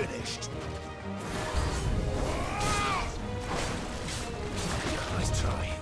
finished. Nice try.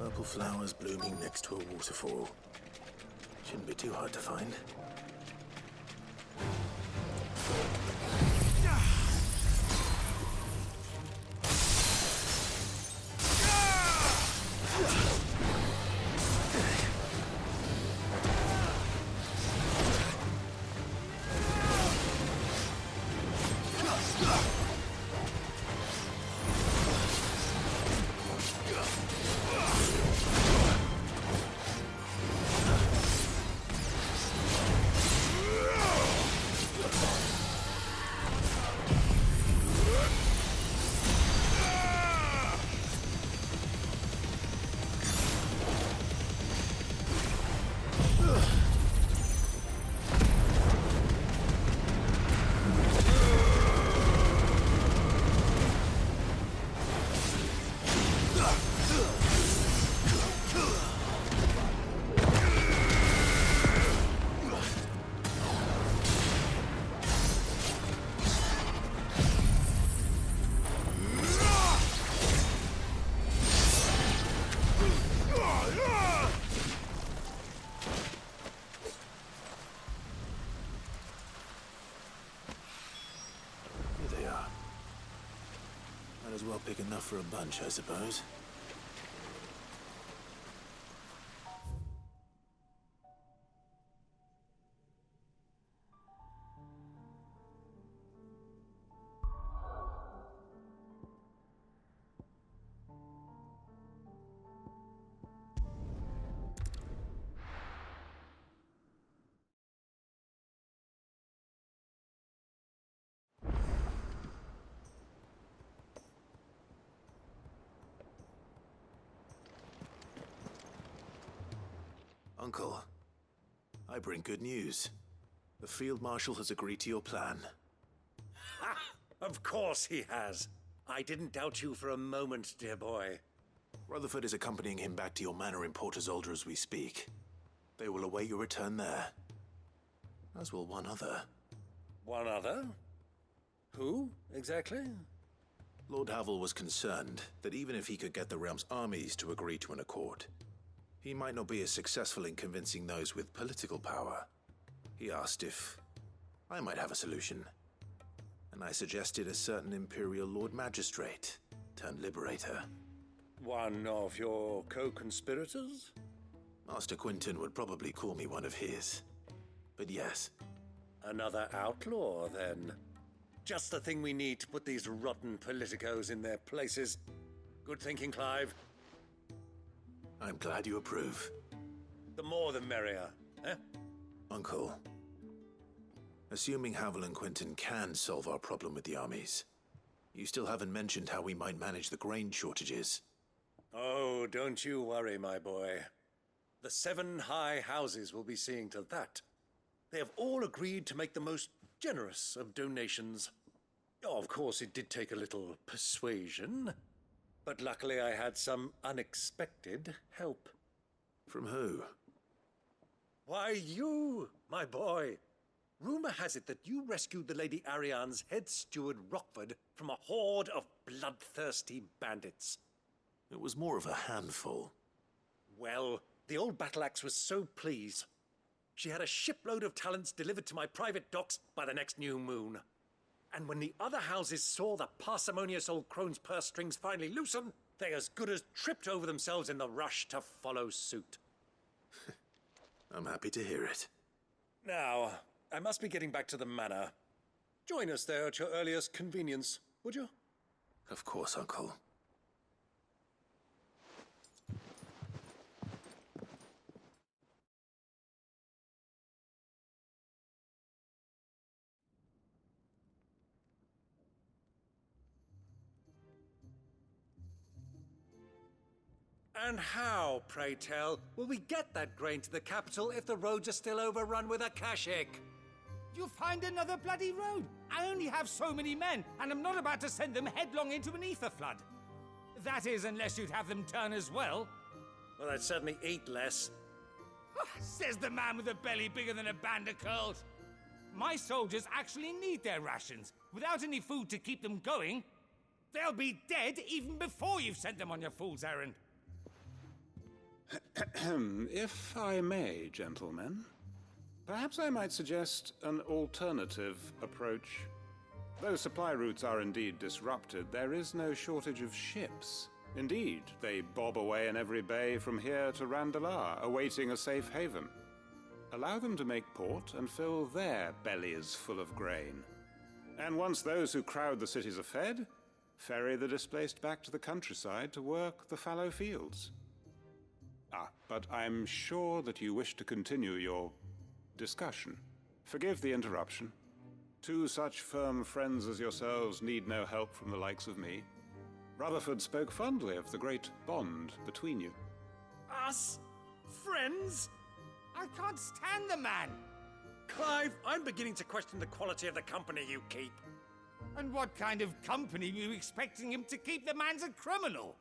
Purple flowers blooming next to a waterfall. Shouldn't be too hard to find. Might as well pick enough for a bunch, I suppose. Uncle, I bring good news. The Field Marshal has agreed to your plan. Ha! Of course he has. I didn't doubt you for a moment, dear boy. Rutherford is accompanying him back to your manor in Porter's Alder as we speak. They will await your return there. As will one other. One other? Who, exactly? Lord Havel was concerned that even if he could get the realm's armies to agree to an accord, he might not be as successful in convincing those with political power. He asked if I might have a solution, and I suggested a certain Imperial Lord Magistrate turned Liberator. One of your co-conspirators? Master Quinton would probably call me one of his. But yes. Another outlaw, then. Just the thing we need to put these rotten politicos in their places. Good thinking, Clive. I'm glad you approve. The more the merrier, eh? Uncle, assuming Havel and Quinton can solve our problem with the armies, you still haven't mentioned how we might manage the grain shortages. Oh, don't you worry, my boy. The 7 high houses will be seeing to that. They have all agreed to make the most generous of donations. Oh, of course, it did take a little persuasion, but luckily I had some unexpected help. From who? Why, you, my boy. Rumor has it that you rescued the Lady Ariane's head steward Rockford from a horde of bloodthirsty bandits. It was more of a handful. Well, the old battle-axe was so pleased. She had a shipload of talents delivered to my private docks by the next new moon. And when the other houses saw the parsimonious old crone's purse strings finally loosen, they as good as tripped over themselves in the rush to follow suit. I'm happy to hear it. Now, I must be getting back to the manor. Join us there at your earliest convenience, would you? Of course, Uncle. And how, pray tell, will we get that grain to the capital if the roads are still overrun with Akashic? You'll find another bloody road. I only have so many men, and I'm not about to send them headlong into an ether flood. That is, unless you'd have them turn as well. Well, I'd certainly eat less. Says the man with a belly bigger than a band of curls. My soldiers actually need their rations. Without any food to keep them going, they'll be dead even before you've sent them on your fool's errand. If I may, gentlemen, perhaps I might suggest an alternative approach. Though supply routes are indeed disrupted, there is no shortage of ships. Indeed, they bob away in every bay from here to Randalar, awaiting a safe haven. Allow them to make port and fill their bellies full of grain. And once those who crowd the cities are fed, ferry the displaced back to the countryside to work the fallow fields. But I'm sure that you wish to continue your discussion. Forgive the interruption. 2 such firm friends as yourselves need no help from the likes of me. Rutherford spoke fondly of the great bond between you. Us? Friends? I can't stand the man. Clive, I'm beginning to question the quality of the company you keep. And what kind of company were you expecting him to keep? The man's a criminal.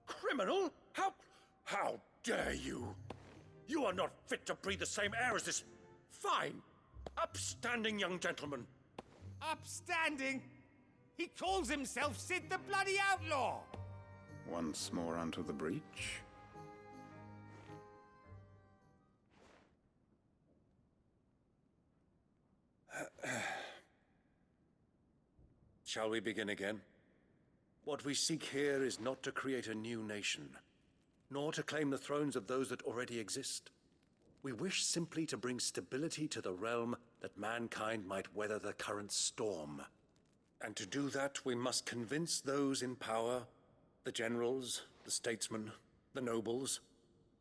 Criminal? How dare you? You are not fit to breathe the same air as this fine, upstanding young gentleman. Upstanding? He calls himself Sid the Bloody Outlaw. Once more unto the breach. Shall we begin again? What we seek here is not to create a new nation, nor to claim the thrones of those that already exist. We wish simply to bring stability to the realm that mankind might weather the current storm. And to do that, we must convince those in power, the generals, the statesmen, the nobles,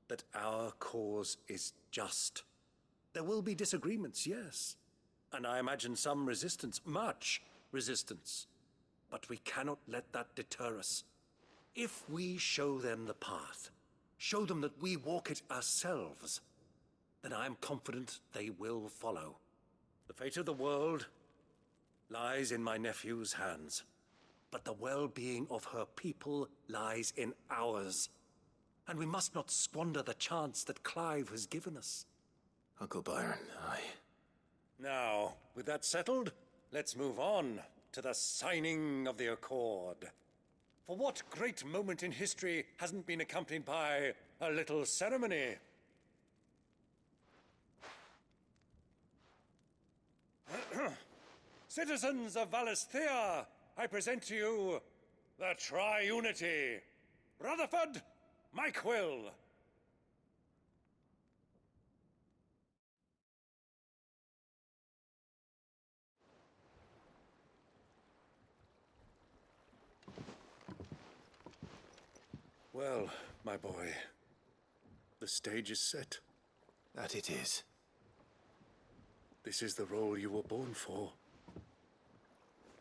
that our cause is just. There will be disagreements, yes, and I imagine some resistance, much resistance. But we cannot let that deter us. If we show them the path, show them that we walk it ourselves, then I am confident they will follow. The fate of the world lies in my nephew's hands. But the well-being of her people lies in ours. And we must not squander the chance that Clive has given us. Uncle Byron, Now, with that settled, let's move on to the signing of the Accord. For what great moment in history hasn't been accompanied by a little ceremony? Citizens of Valisthea, I present to you the Triunity. Rutherford, Mike Will. Well, my boy, the stage is set. that it is. This is the role you were born for.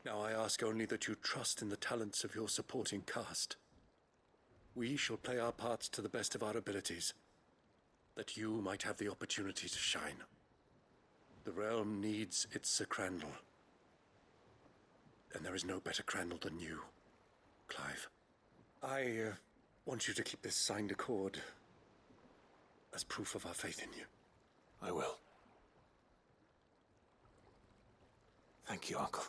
Now I ask only that you trust in the talents of your supporting cast. We shall play our parts to the best of our abilities, that you might have the opportunity to shine. The realm needs its Sir Crandall. And there is no better Crandall than you, Clive. I want you to keep this signed accord as proof of our faith in you. I will. Thank you, Uncle.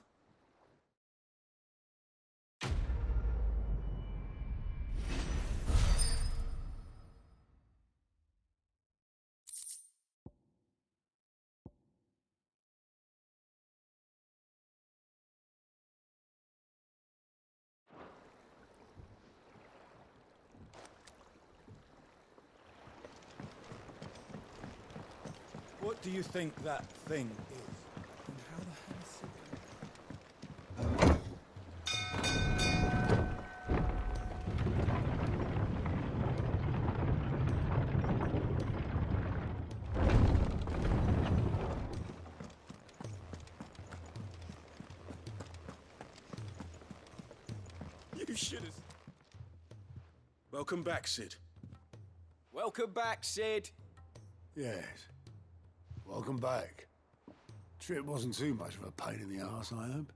What do you think that thing is? And how the hell is it? You should have. Welcome back, Sid. Welcome back, Sid. Yes. Welcome back. Trip wasn't too much of a pain in the arse, I hope.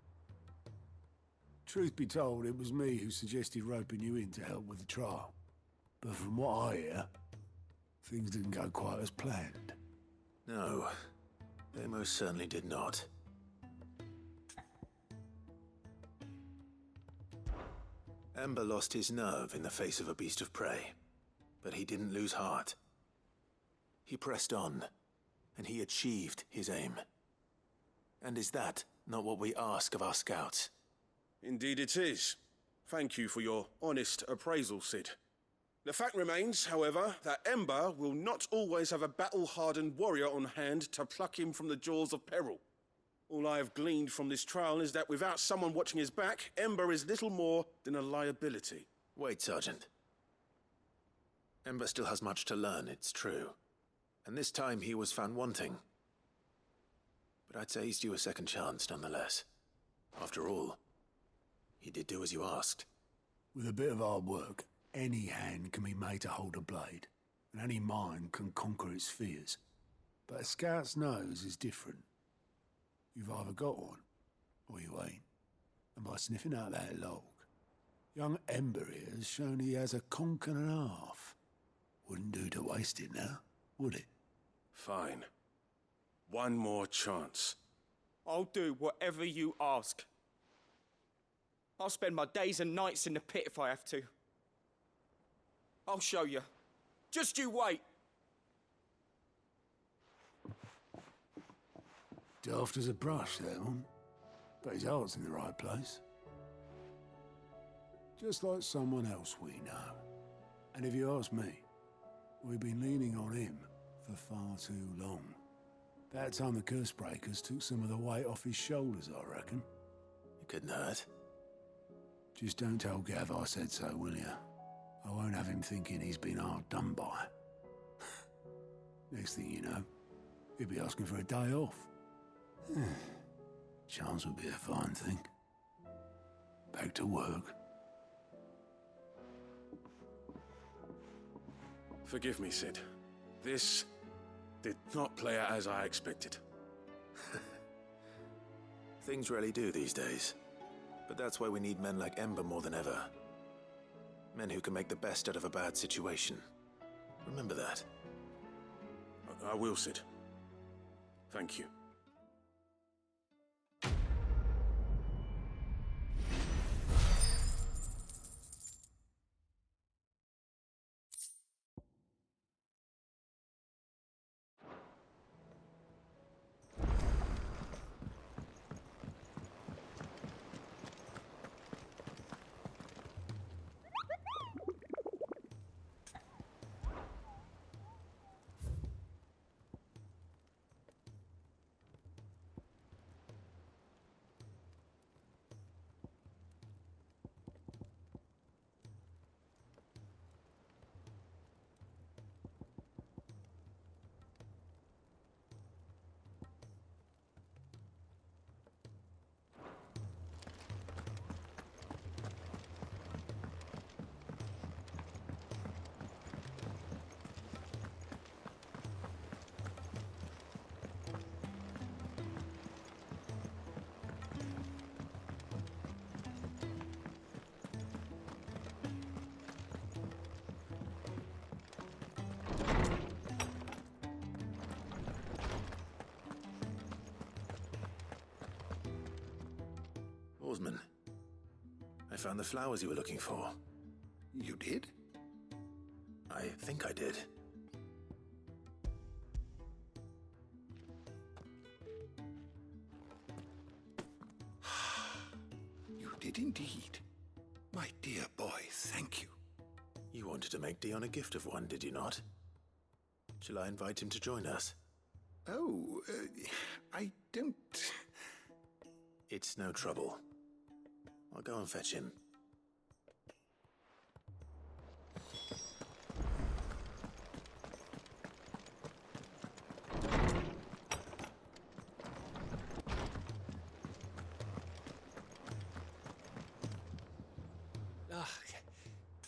Truth be told, it was me who suggested roping you in to help with the trial. But from what I hear, things didn't go quite as planned. No, they most certainly did not. Ember lost his nerve in the face of a beast of prey, but he didn't lose heart. He pressed on, and he achieved his aim. And is that not what we ask of our scouts? Indeed it is. Thank you for your honest appraisal, Sid. The fact remains, however, that Ember will not always have a battle-hardened warrior on hand to pluck him from the jaws of peril. All I have gleaned from this trial is that without someone watching his back, Ember is little more than a liability. Wait, Sergeant. Ember still has much to learn, it's true. And this time he was found wanting. But I'd say he's due a second chance, nonetheless. After all, he did do as you asked. With a bit of hard work, any hand can be made to hold a blade, and any mind can conquer its fears. But a scout's nose is different. You've either got one, or you ain't. And by sniffing out that log, young Ember here has shown he has a conk and a half. Wouldn't do to waste it now, would it? Fine. One more chance. I'll do whatever you ask. I'll spend my days and nights in the pit if I have to. I'll show you. Just you wait. Daft as a brush, that one. But his heart's in the right place. Just like someone else we know. And if you ask me, we've been leaning on him for far too long. That time the Cursebreakers took some of the weight off his shoulders, I reckon. It couldn't hurt. Just don't tell Gav I said so, will you? I won't have him thinking he's been hard done by. Next thing you know, he'll be asking for a day off. Chance would be a fine thing. Back to work. Forgive me, Sid. This did not play out as I expected. Things rarely do these days. But that's why we need men like Ember more than ever. Men who can make the best out of a bad situation. Remember that. I will, Sid. Thank you. Oarsman, I found the flowers you were looking for. You did? I think I did. You did indeed. My dear boy, thank you. You wanted to make Dion a gift of one, did you not? Shall I invite him to join us? Oh, I don't... It's no trouble. I'll go and fetch him.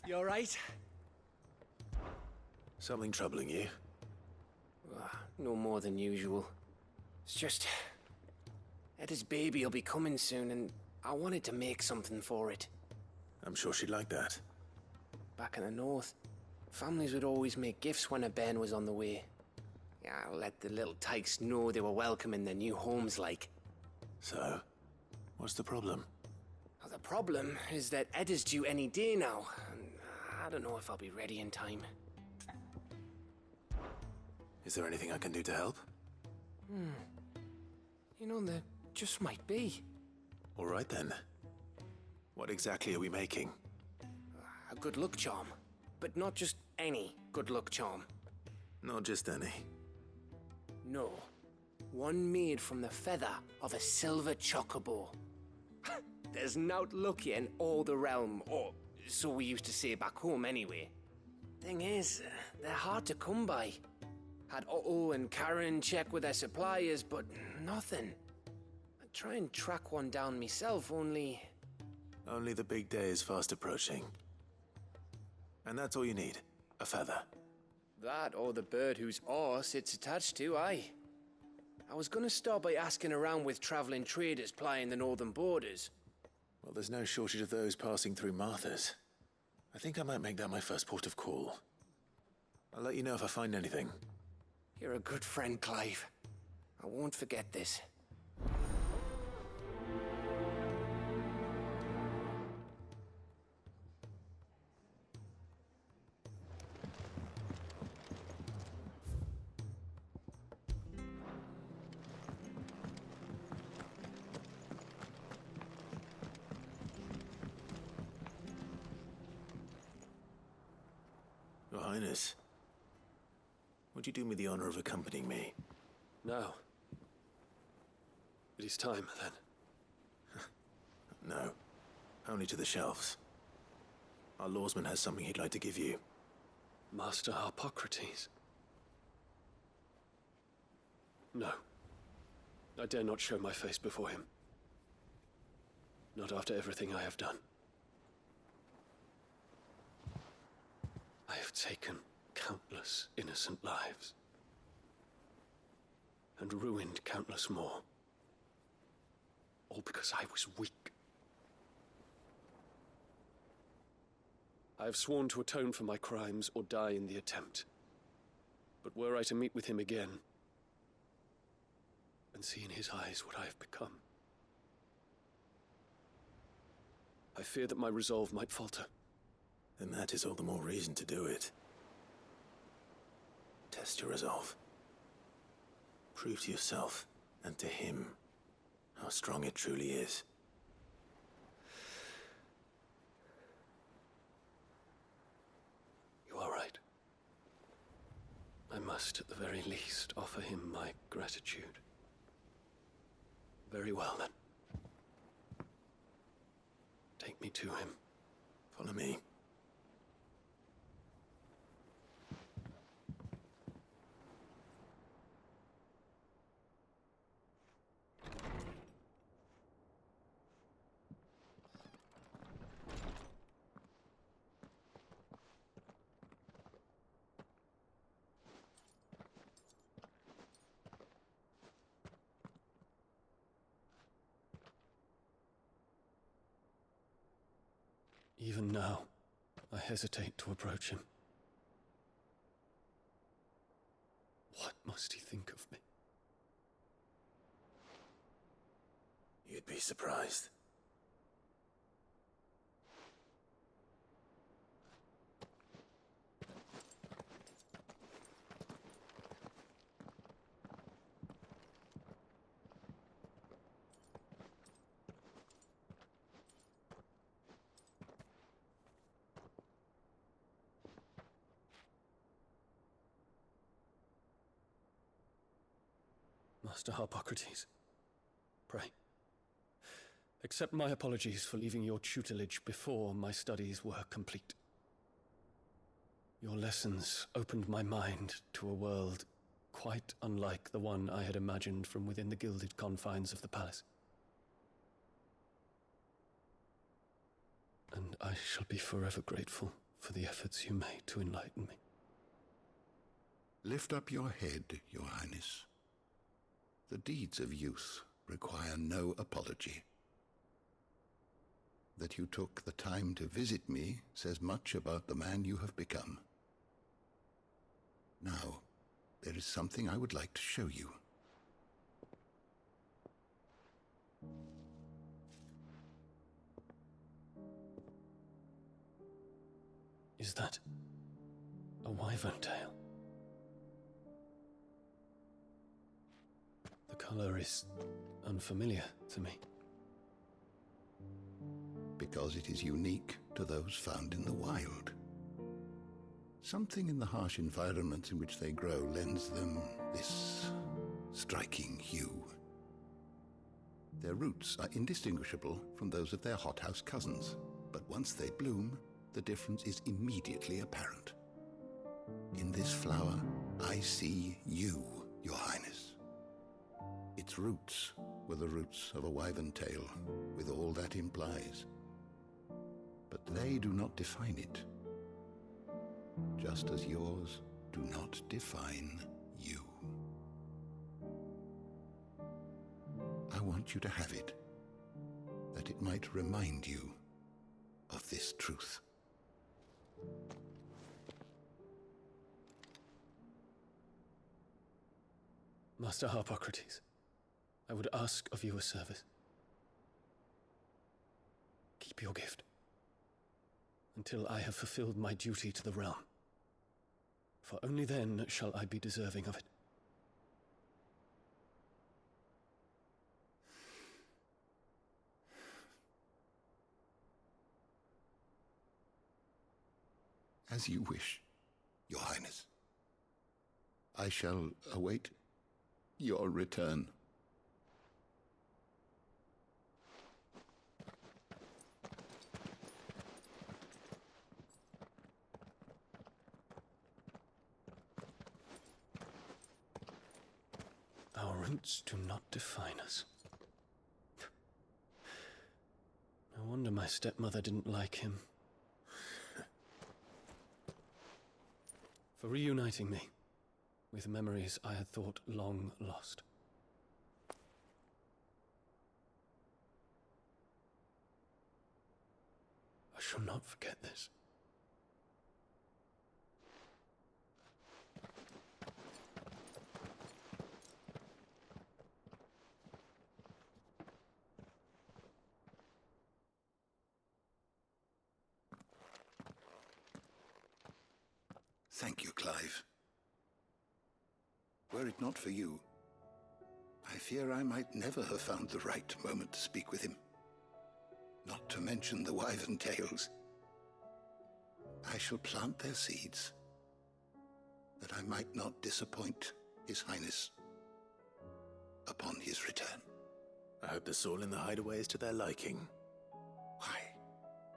You all right? Something troubling you? No more than usual. It's just... Etta's baby will be coming soon, and I wanted to make something for it. I'm sure she'd like that. Back in the north, families would always make gifts when a bairn was on the way. Yeah, let the little tykes know they were welcome in their new homes, like. So, what's the problem? Well, the problem is that Etta's due any day now, and I don't know if I'll be ready in time. Is there anything I can do to help? You know, there just might be. All right then. What exactly are we making? A good luck charm. But not just any good luck charm. Not just any. No. One made from the feather of a silver chocobo. There's naught luckier in all the realm, or so we used to say back home anyway. Thing is, they're hard to come by. Had Otto and Karen check with their suppliers, but nothing. I'd try and track one down myself, only... Only the big day is fast approaching. And that's all you need, a feather. That or the bird whose horse it's attached to, aye. I was gonna start by asking around with traveling traders plying the northern borders. Well, there's no shortage of those passing through Martha's. I think I might make that my first port of call. I'll let you know if I find anything. You're a good friend, Clive. I won't forget this. Your Highness, would you do me the honor of accompanying me? Now. It is time, then. No, only to the shelves. Our lawsman has something he'd like to give you. Master Harpocrates. No. I dare not show my face before him. Not after everything I have done. I have taken countless innocent lives. And ruined countless more. all because I was weak. I have sworn to atone for my crimes or die in the attempt. But were I to meet with him again, and see in his eyes what I have become, I fear that my resolve might falter. Then that is all the more reason to do it. Test your resolve. Prove to yourself, and to him, how strong it truly is. You are right. I must, at the very least, offer him my gratitude. Very well, then. Take me to him. Follow me. Even now, I hesitate to approach him. What must he think of me? You'd be surprised. Master Harpocrates, pray, accept my apologies for leaving your tutelage before my studies were complete. Your lessons opened my mind to a world quite unlike the one I had imagined from within the gilded confines of the palace. And I shall be forever grateful for the efforts you made to enlighten me. Lift up your head, Your Highness. The deeds of youth require no apology. That you took the time to visit me says much about the man you have become. Now, there is something I would like to show you. Is that a wyvern tail? The color is unfamiliar to me. Because it is unique to those found in the wild. Something in the harsh environment in which they grow lends them this striking hue. Their roots are indistinguishable from those of their hothouse cousins, but once they bloom, the difference is immediately apparent. In this flower, I see you, Your Highness. Its roots were the roots of a wyvern tail, with all that implies. But they do not define it, just as yours do not define you. I want you to have it, that it might remind you of this truth. Master Harpocrates, I would ask of you a service. Keep your gift until I have fulfilled my duty to the realm, for only then shall I be deserving of it. As you wish, Your Highness. I shall await your return. Our roots do not define us. No wonder my stepmother didn't like him. For reuniting me with memories I had thought long lost. I shall not forget this. Thank you, Clive. Were it not for you, I fear I might never have found the right moment to speak with him. Not to mention the wyvern tales. I shall plant their seeds, that I might not disappoint His Highness upon his return. I hope the soil in the hideaway is to their liking. Why,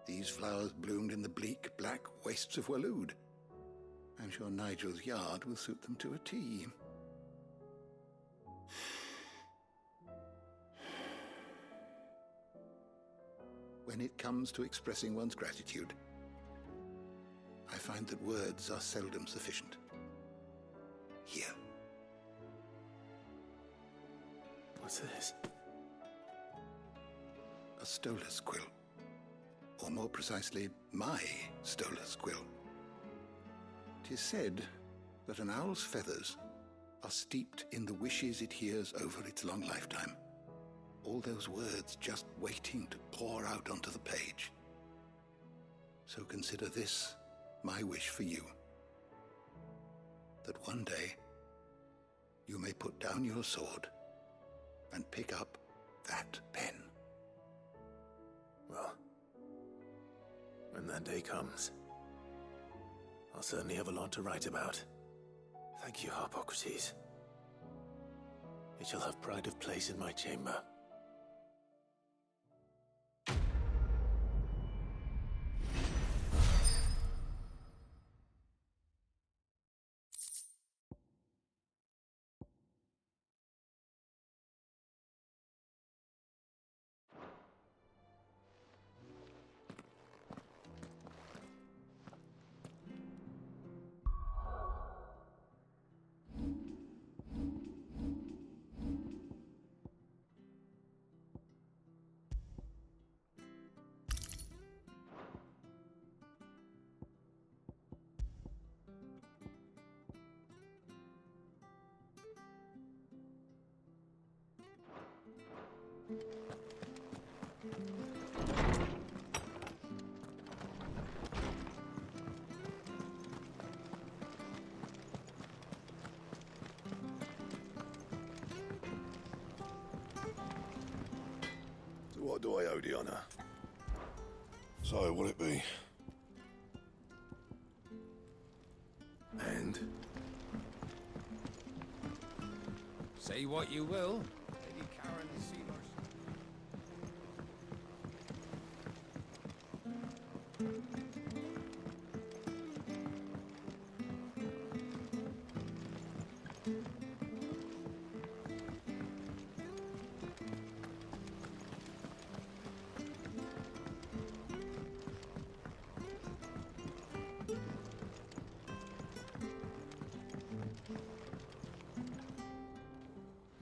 these flowers bloomed in the bleak, black wastes of Waloed. I'm sure Nigel's yard will suit them to a T. When it comes to expressing one's gratitude, I find that words are seldom sufficient. Here. What's this? A stolas quill. Or more precisely, my stolas quill. 'Tis said that an owl's feathers are steeped in the wishes it hears over its long lifetime. All those words just waiting to pour out onto the page. So consider this my wish for you. That one day you may put down your sword and pick up that pen. Well, when that day comes, I'll certainly have a lot to write about. Thank you, Harpocrates. It shall have pride of place in my chamber. What do I owe the honour? So, will it be? And? Say what you will. Lady Karen the Sealers.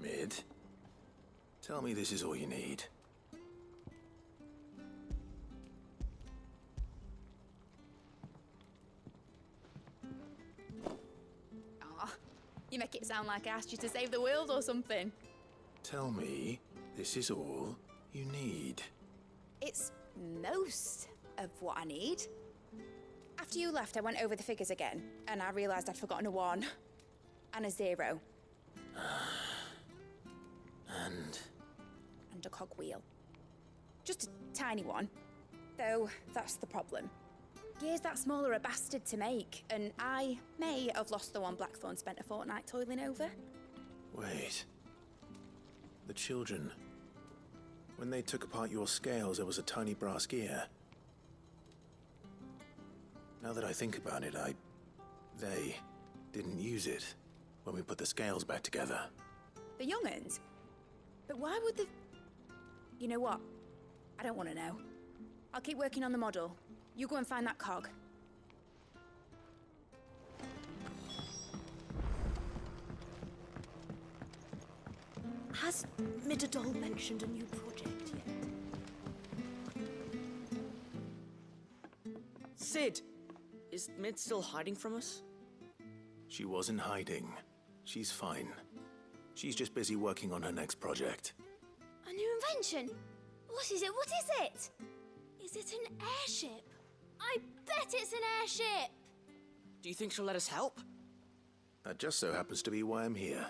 Mid, tell me this is all you need. Aw, you make it sound like I asked you to save the world or something. Tell me this is all you need. It's most of what I need. After you left, I went over the figures again, and I realised I'd forgotten a 1 and a 0. And a cogwheel. Just a tiny one. Though, that's the problem. Gears that small are a bastard to make, and I may have lost the one Blackthorn spent a fortnight toiling over. Wait. The children. When they took apart your scales, there was a tiny brass gear. Now that I think about it, they didn't use it when we put the scales back together. The young'uns? But why would the... You know what? I don't want to know. I'll keep working on the model. You go and find that cog. Has Midadol mentioned a new project yet? Sid, is Mid still hiding from us? She wasn't hiding. She's fine. She's just busy working on her next project. A new invention? What is it? What is it? Is it an airship? I bet it's an airship! Do you think she'll let us help? That just so happens to be why I'm here.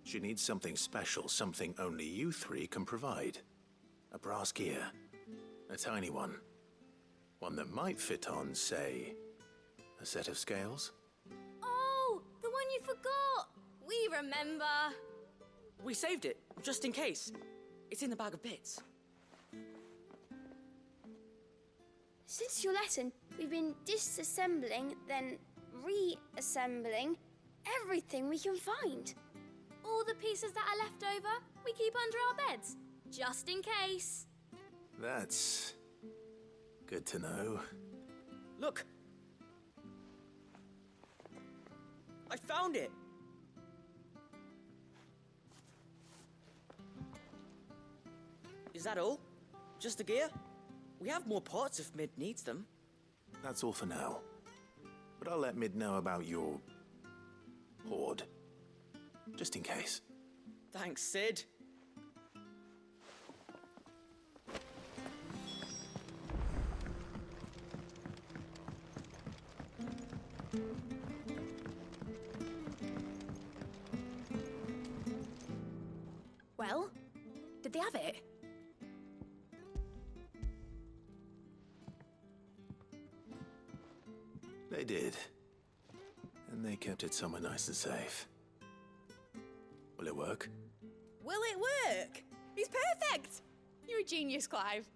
She needs something special, something only you three can provide. A brass gear. A tiny one. One that might fit on, say, a set of scales? Oh, the one you forgot! We remember! We saved it, just in case. It's in the bag of bits. Since your lesson, we've been disassembling, then reassembling everything we can find. All the pieces that are left over, we keep under our beds, just in case. That's good to know. Look! I found it! Is that all? Just the gear? We have more parts if Mid needs them. That's all for now. But I'll let Mid know about your hoard. Just in case. Thanks, Sid. Well, did they have it? They did. And they kept it somewhere nice and safe. Will it work? Will it work? It's perfect! You're a genius, Clive.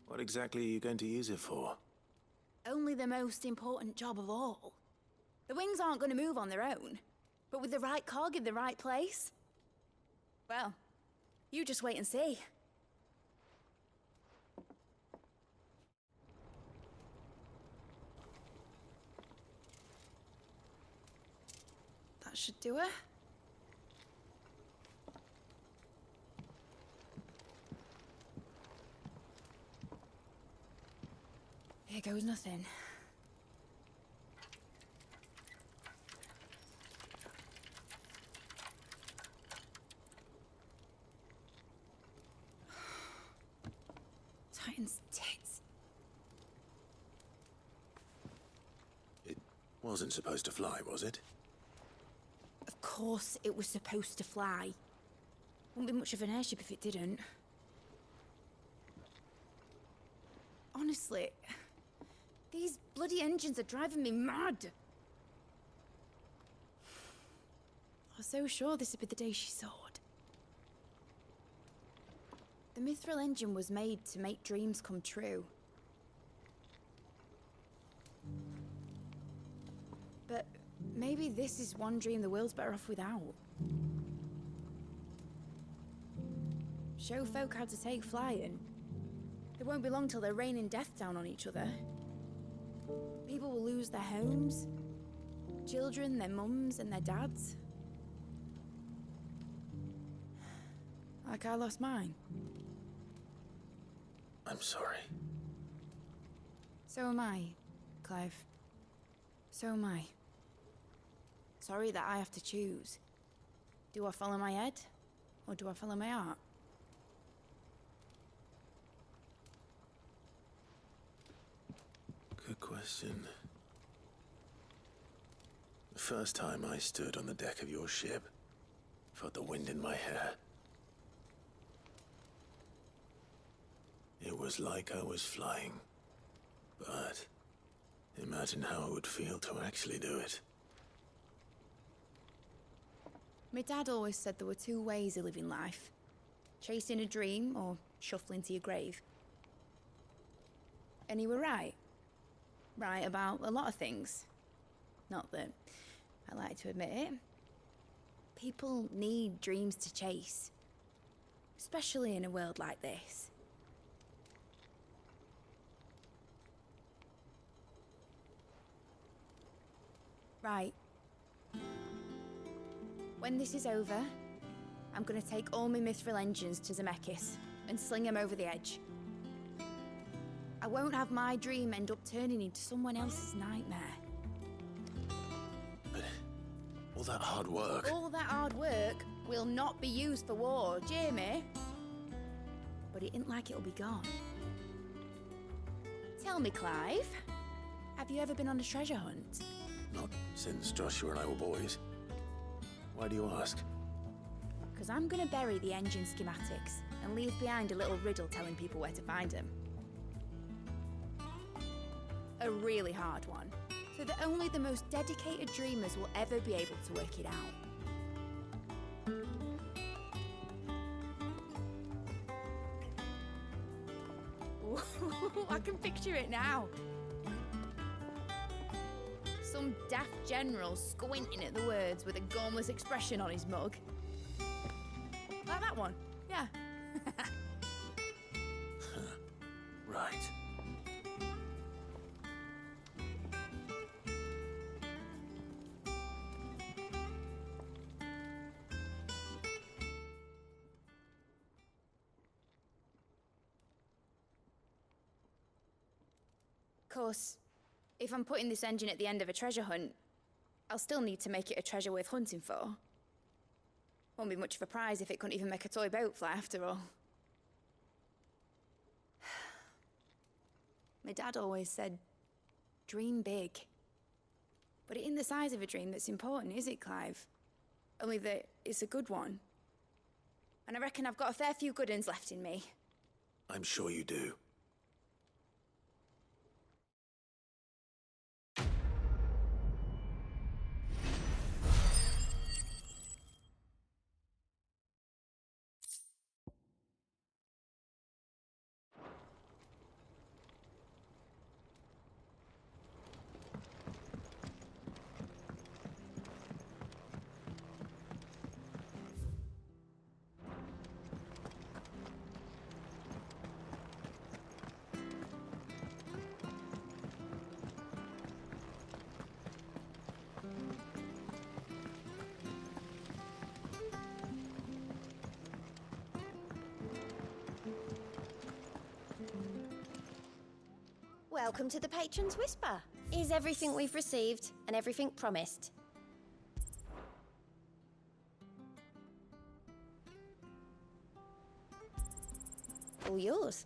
What exactly are you going to use it for? Only the most important job of all. The wings aren't going to move on their own, but with the right cog in the right place. Well, you just wait and see. That should do it. Here goes nothing. Titan's tits. It wasn't supposed to fly, was it? Of course it was supposed to fly. Wouldn't be much of an airship if it didn't. Honestly, these bloody engines are driving me mad. I was so sure this would be the day she soared. The Mithril engine was made to make dreams come true. But maybe this is one dream the world's better off without. Show folk how to take flying. It won't be long till they're raining death down on each other. People will lose their homes, children, their mums and their dads. Like I lost mine. I'm sorry. So am I, Clive. So am I. Sorry that I have to choose. Do I follow my head, or do I follow my heart? Good question. The first time I stood on the deck of your ship, felt the wind in my hair. It was like I was flying. But imagine how it would feel to actually do it. My dad always said there were two ways of living life. Chasing a dream or shuffling to your grave. And he were right. Right about a lot of things. Not that I like to admit it. People need dreams to chase. Especially in a world like this. Right. When this is over, I'm gonna take all my Mithril engines to Zemeckis and sling them over the edge. I won't have my dream end up turning into someone else's nightmare. But all that hard work... All that hard work will not be used for war, Jamie. But it ain't like it'll be gone. Tell me, Clive, have you ever been on a treasure hunt? Not since Joshua and I were boys. Why do you ask? Because I'm going to bury the engine schematics and leave behind a little riddle telling people where to find them. A really hard one, so that only the most dedicated dreamers will ever be able to work it out. Ooh, I can picture it now. Some daft general squinting at the words with a gormless expression on his mug. Like that one, yeah. Right. Of course, if I'm putting this engine at the end of a treasure hunt, I'll still need to make it a treasure worth hunting for. Won't be much of a prize if it couldn't even make a toy boat fly after all. My dad always said, dream big. But it ain't the size of a dream that's important, is it, Clive? Only that it's a good one. And I reckon I've got a fair few good uns left in me. I'm sure you do. Welcome to the Patron's Whisper. Is everything we've received and everything promised? All yours.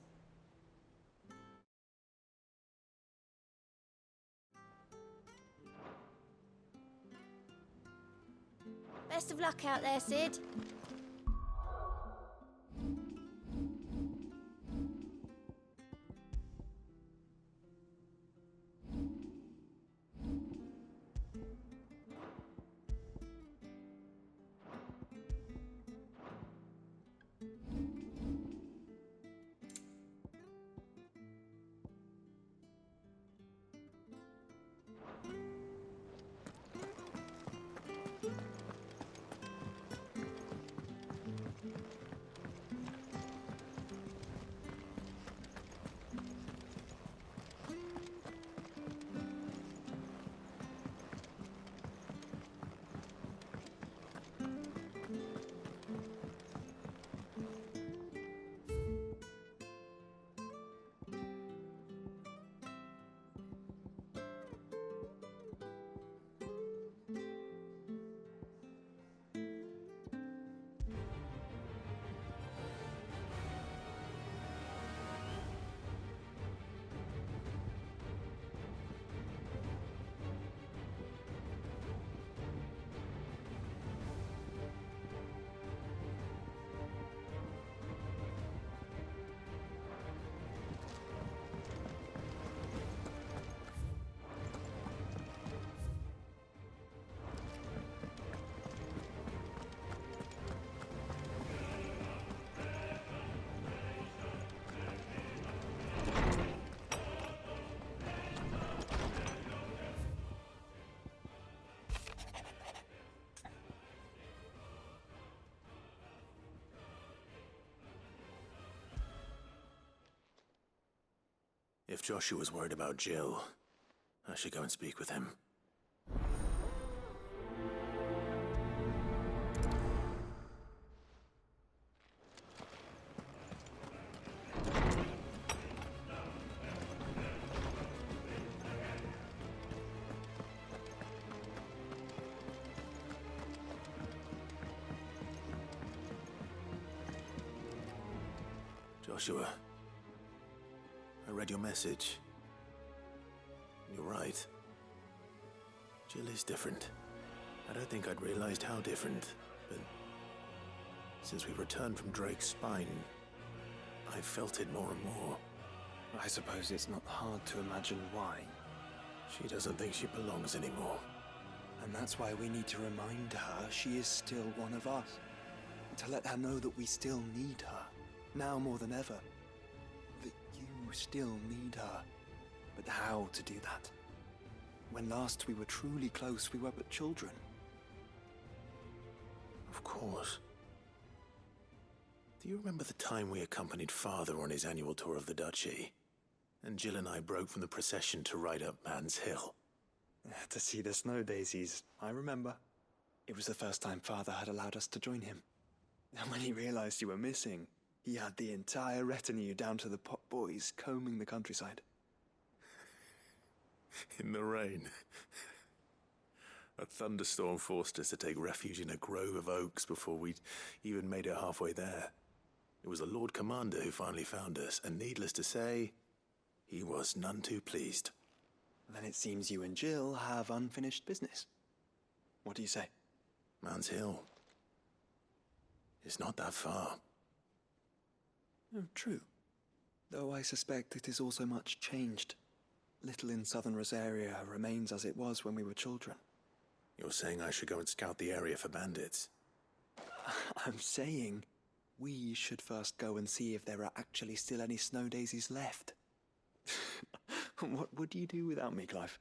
Best of luck out there, Sid. If Joshua's worried about Jill, I should go and speak with him. Joshua, I read your message. You're right. Jill is different. I don't think I'd realized how different, but since we returned from Drake's spine, I've felt it more and more. I suppose it's not hard to imagine why. She doesn't think she belongs anymore. And that's why we need to remind her she is still one of us. To let her know that we still need her, now more than ever. That you still need her. But how to do that? When last we were truly close, we were but children. Of course. Do you remember the time we accompanied Father on his annual tour of the Duchy? And Jill and I broke from the procession to ride up Man's Hill. To see the snow daisies, I remember. It was the first time Father had allowed us to join him. And when he realized you were missing, he had the entire retinue down to the pot boys combing the countryside. In the rain. A thunderstorm forced us to take refuge in a grove of oaks before we'd even made it halfway there. It was the Lord Commander who finally found us, and needless to say, he was none too pleased. Then it seems you and Jill have unfinished business. What do you say? Man's Hill. It's not that far. Oh, true. Though I suspect it is also much changed. Little in southern Rosaria remains as it was when we were children. You're saying I should go and scout the area for bandits? I'm saying we should first go and see if there are actually still any snow daisies left. What would you do without me, Clive?